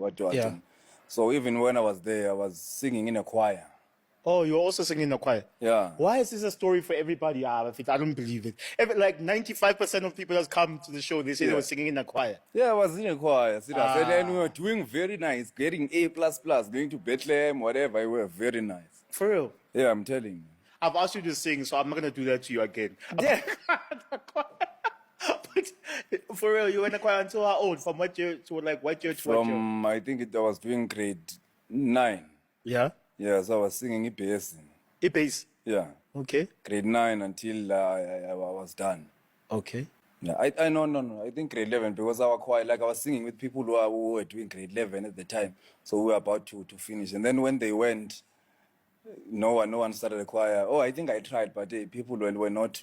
What do I Yeah. do? So even when I was there, I was singing in a choir. Oh, you're also singing in the choir. Yeah. Why is this a story for everybody? I don't believe it. Like 95% of people that come to the show, they say they Yeah. were singing in the choir. Yeah, I was in a choir. Serious. And then we Ah. were doing very nice, getting A++, going to Bethlehem, whatever. We were very nice. For real. Yeah, I'm telling you. I've asked you to sing, so I'm not gonna do that to you again. Yeah. But for real, you were in the choir until how old? From what year to like what year to what year? From, I think I was doing grade 9. Yeah. Yeah, so I was singing bass. Bass. Yeah. Okay. Grade 9 until I was done. Okay. Yeah, I no. I think grade 11 because our choir, like I was singing with people who were doing grade 11 at the time. So we were about to finish. And then when they went, no one started the choir. Oh, I think I tried, but people were not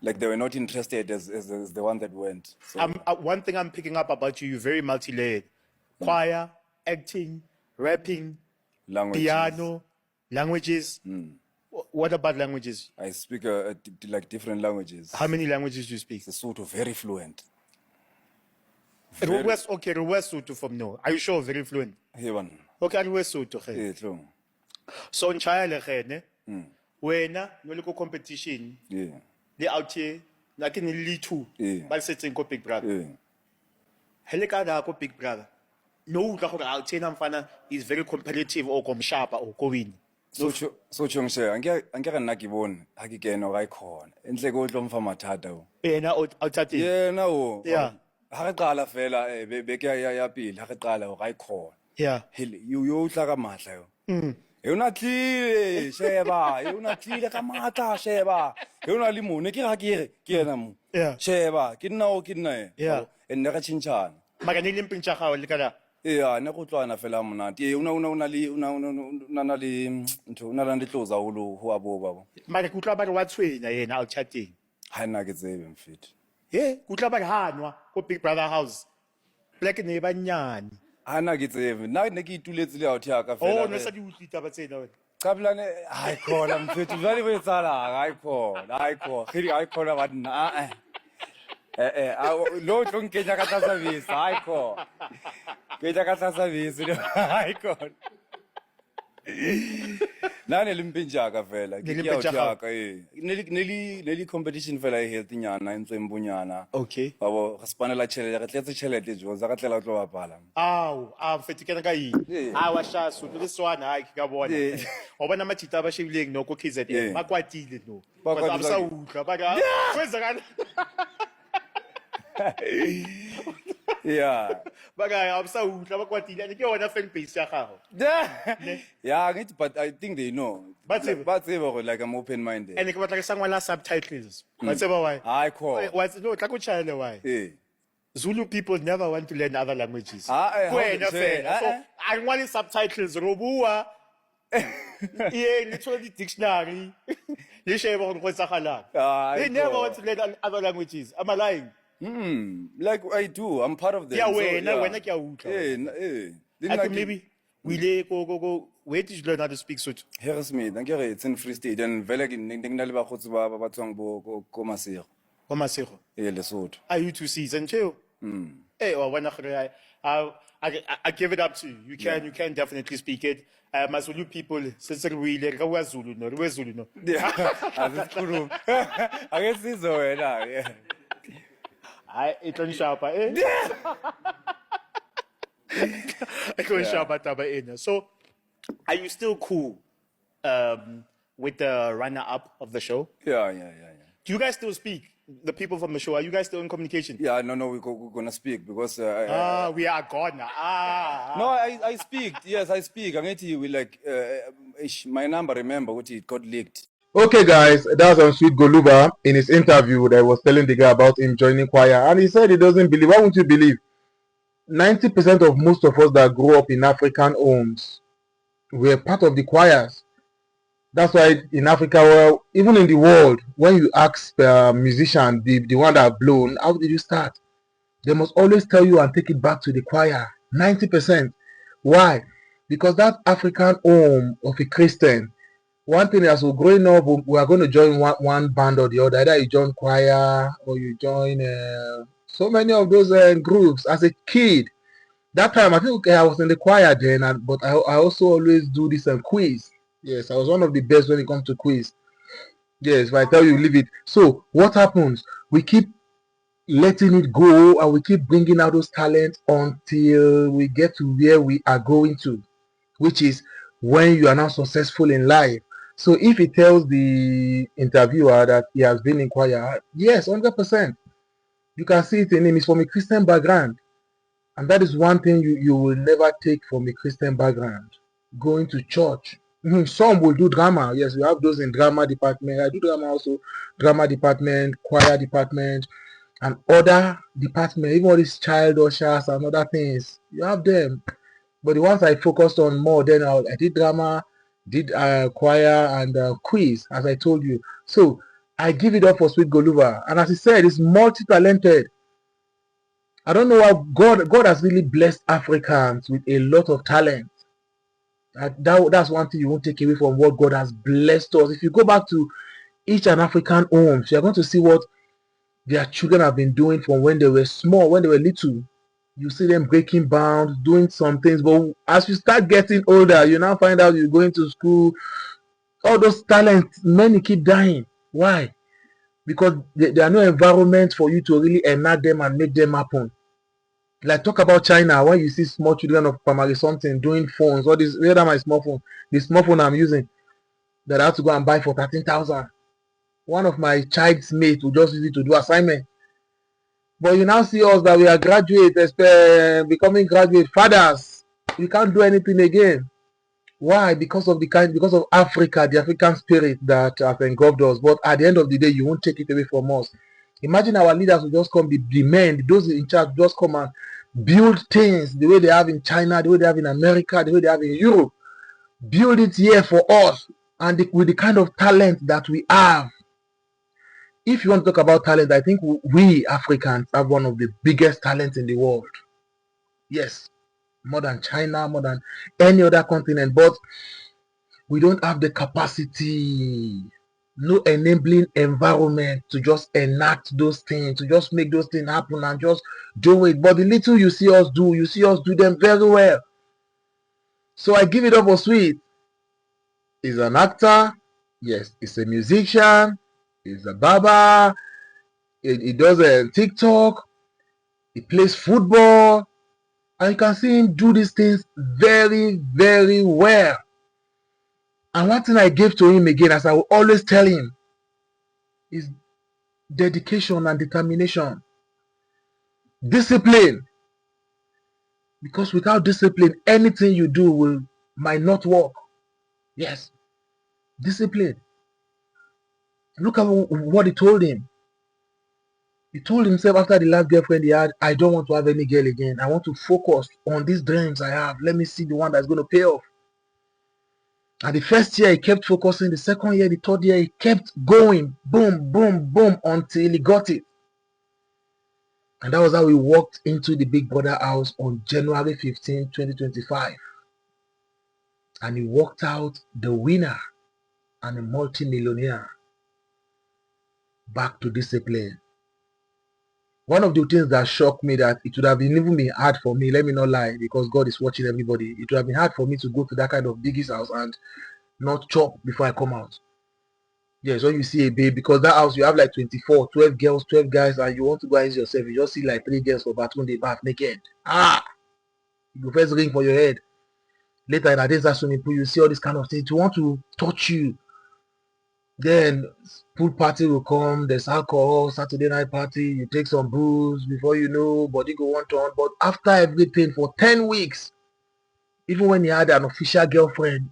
like they were not interested as the one that went. So One thing I'm picking up about you, you're very multi-layered. Choir, acting, rapping, languages. piano, languages. What about languages? I speak like different languages. How many languages do you speak? The sort of very fluent. Okay, Sotho from no. Are you sure very fluent? Heaven. Okay, Sotho. Yeah, true. So in China le gene. Wena no le ko competition. Yeah. Le out here like in le two. Yeah. Ba setseng ko Big Brother. Yeah. Hele ka da ko Big Brother. No utlwa gore out here mfana is very competitive or komshapa or ko win. So chongshe angeke nna ke bone ha ke kena ga ikhona enhle ko tlo mfa mathata o Yena outati. yena o Yeah. ha re qala fela beke ya pele ha re qala ga ikhona Yeah. hele yo utla ka matla yo yona tlile sheba yona tlile ka matla sheba yona le mone ke ga ke yena mo Yeah. sheba ke nna o ke nna Yeah. and ne ga tshintshana Maka ni limping cha gago le kana. yeah ne go tlwana fela monate una le ntho una le tloza ho a bo babo Maka kutlwa ba re wa tshwenya yena outchatting. ha nna ke tsebe mfiti Kutlwa ba re hanwa ko Big Brother house. Black ne ba nyane. ha nna ke tsebe nna ne ke ituletse le out ya ka fela Oh, no sa di utlita ba tsena wena. qablane hayi khona mfiti jwale bo etsala hayi khona khiri hayi khona ba nna lo tlo nkenya ka tsa service hayi khona ke ja ka tsa service hayi khona nane limpinjaka vela ke ya utjaka neli competition vela e healthy nyana entsweng bonyana Okay. babo re spanela chelete re tletse chelete jo za ka tlela tlo bapala Mfethi kena ka yini? Wa sha Sotho le Swana hayi ke ka bona. O bona mathita ba shebileng no ko KZN ba kwatile no. Ba sa utlwa ba ka kwenza kana. yeah Baga absa utlwa ba kwatile ne ke wona fan base ya gago. yeah but I think they know Ba tsebe like I'm open minded and ke batla ke sangwala subtitles. Ba tseba why? hayi khona No tla ko chale why? Zulu people never want to learn other languages. Wena fela. So I want subtitles robua. Literally the dictionary. Le sheba go tsagalang. They never want to learn other languages. Am I lying? Like I do, I'm part of them. Yeah, wena ke a utlwa. I think maybe we go where did you learn how to speak Sotho? Harrismith, it's in Free State and vele ke nna le ba khotsi ba tswang bo ko Masego. Ko Masego. Lesotho. Are you two seasons too? Wa bona gore I give it up to you. You can definitely speak it. Mazulu people, since we le ka Zulu no, we Zulu no. Asikhuluma. Ake sizo wena. Hayi etlon shapa etlon shapa taba ena. So are you still cool with the runner up of the show? Yeah. Do you guys still speak? The people from the show, are you guys still in communication? Yeah, no, we're gonna speak because we are gone. No, I speak. Yes, I speak. I'm going to you with like my number, remember what it got leaked. Okay, guys, that's on Sweet GULUVA in his interview that was telling the guy about him joining choir, and he said he doesn't believe. Why won't you believe? 90% of most of us that grew up in African homes were part of the choirs. That's why in Africa, well, even in the world, when you ask a musician, the one that have blown, how did you start? They must always tell you and take it back to the choir. 90%. Why? Because that African home of a Christian, one thing as we're growing up, we are going to join one band or the other. Either you join choir or you join so many of those groups as a kid. That time, I think I was in the choir then, but I also always do this quiz. Yes, I was one of the best when it comes to quiz. Yes, if I tell you, leave it. So what happens? We keep letting it go and we keep bringing out those talents until we get to where we are going to, which is when you are now successful in life. So if he tells the interviewer that he has been in choir, yes, 100%. You can see it in him. He's from a Christian background. And that is one thing you will never take from a Christian background. Going to church. Some will do drama. Yes, we have those in drama department. I do drama also. Drama department, choir department, and other department, even all these child ushers and other things. You have them. But the ones I focused on more, then I did drama, did choir and quiz, as I told you. So I give it up for Sweet Goluva. And as he said, he's multi-talented. I don't know how God has really blessed Africans with a lot of talent. That's one thing you won't take away from what God has blessed us. If you go back to each and African homes, you're going to see what their children have been doing from when they were small, when they were little. You see them breaking bounds, doing some things. But as you start getting older, you now find out you're going to school. All those talents, many keep dying. Why? Because there are no environments for you to really enact them and make them happen. Like talk about China, when you see small children of primary something doing phones, all this, where my small phone, the small phone I'm using that I have to go and buy for 13,000. One of my child's mates will just use it to do assignment. But you now see us that we are graduates, becoming graduate fathers. We can't do anything again. Why? Because of Africa, the African spirit that has engulfed us. But at the end of the day, you won't take it away from us. Imagine our leaders will just come, the men, those in charge, just come and build things the way they have in China, the way they have in America, the way they have in Europe. Build it here for us, and with the kind of talent that we have. If you want to talk about talent, I think we Africans have one of the biggest talents in the world. Yes, more than China, more than any other continent, but we don't have the capacity, no enabling environment to just enact those things, to just make those things happen and just do it. But the little you see us do them very well. So I give it up for Sweet. He's an actor. Yes, he's a musician. He's a barber. He does a TikTok. He plays football. And you can see him do these things very, very well. And one thing I gave to him again, as I will always tell him, is dedication and determination. Discipline. Because without discipline, anything you do might not work. Yes. Discipline. Look at what he told him. He told himself after the last girlfriend he had, I don't want to have any girl again. I want to focus on these dreams I have. Let me see the one that's going to pay off. And the first year he kept focusing. The second year, the third year, he kept going. Boom, boom, boom, until he got it. And that was how he walked into the Big Brother house on January 15, 2025. And he walked out the winner and a multi-millionaire. Back to discipline. One of the things that shocked me, that it would have been even been hard for me, let me not lie, because God is watching everybody. It would have been hard for me to go to that kind of biggest house and not chop before I come out. Yes, when you see a babe, because that house you have like 24, 12 girls, 12 guys, and you want to go and yourself, you just see like 3 girls for bathroom, they bath naked. You go first ring for your head. Later in that swimming pool, you see all this kind of things. You want to touch you. Then pool party will come, there's alcohol, Saturday night party, you take some booze, before you know, body go on turn. But after everything for 10 weeks, even when he had an official girlfriend,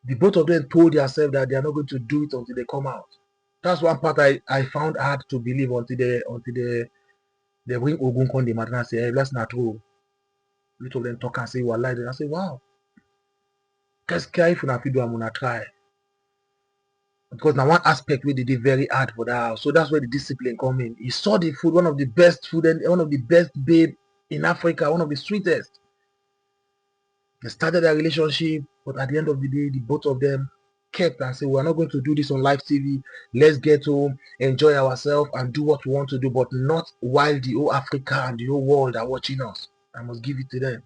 the both of them told themselves that they are not going to do it until they come out. That's one part I found hard to believe until they bring Ogun Konde Madonna and say, hey, that's not true. Little of them talk and say, well, lie. I say, wow. Because if you do, I'm gonna try. Because now one aspect where they did very hard for that house. So that's where the discipline come in. He saw the food, one of the best food and one of the best babe in Africa, one of the sweetest. They started their relationship, but at the end of the day, the both of them kept and said, we're not going to do this on live TV. Let's get home, enjoy ourselves, and do what we want to do, but not while the whole Africa and the whole world are watching us. I must give it to them.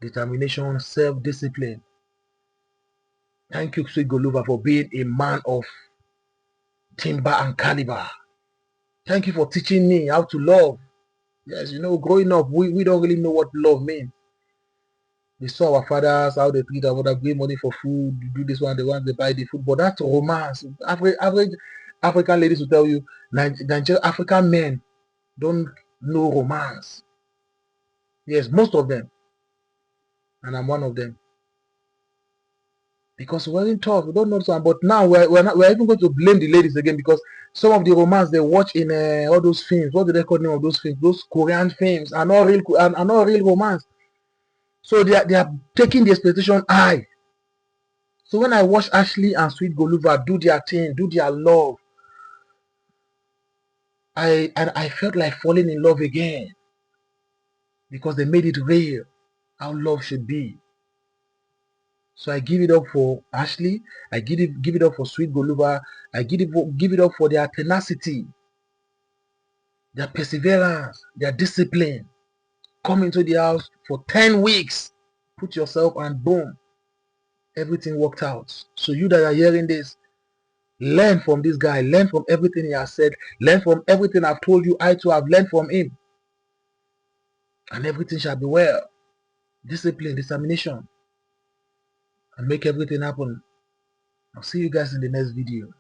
Determination, self-discipline. Thank you, Sweet GULUVA, for being a man of timber and caliber. Thank you for teaching me how to love. Yes, growing up, we don't really know what love means. We saw our fathers, how they treat our mother, give money for food, do this one, the one they buy the food. But that's romance. Average African ladies will tell you, Nigerian African men don't know romance. Yes, most of them. And I'm one of them. Because we're in tough, we don't know something. But now we're even going to blame the ladies again, because some of the romance they watch in all those films, what do they call the name of those films? Those Korean films are not real romance. So they are taking the expectation high. So when I watch Ashley and Sweet GULUVA do their thing, do their love, I felt like falling in love again, because they made it real, how love should be. So I give it up for Ashley. I give it up for Sweet GULUVA. I give it up for their tenacity, their perseverance, their discipline. Come into the house for 10 weeks. Put yourself and boom, everything worked out. So you that are hearing this, learn from this guy. Learn from everything he has said. Learn from everything I've told you. I too have learned from him. And everything shall be well. Discipline, determination, and make everything happen. I'll see you guys in the next video.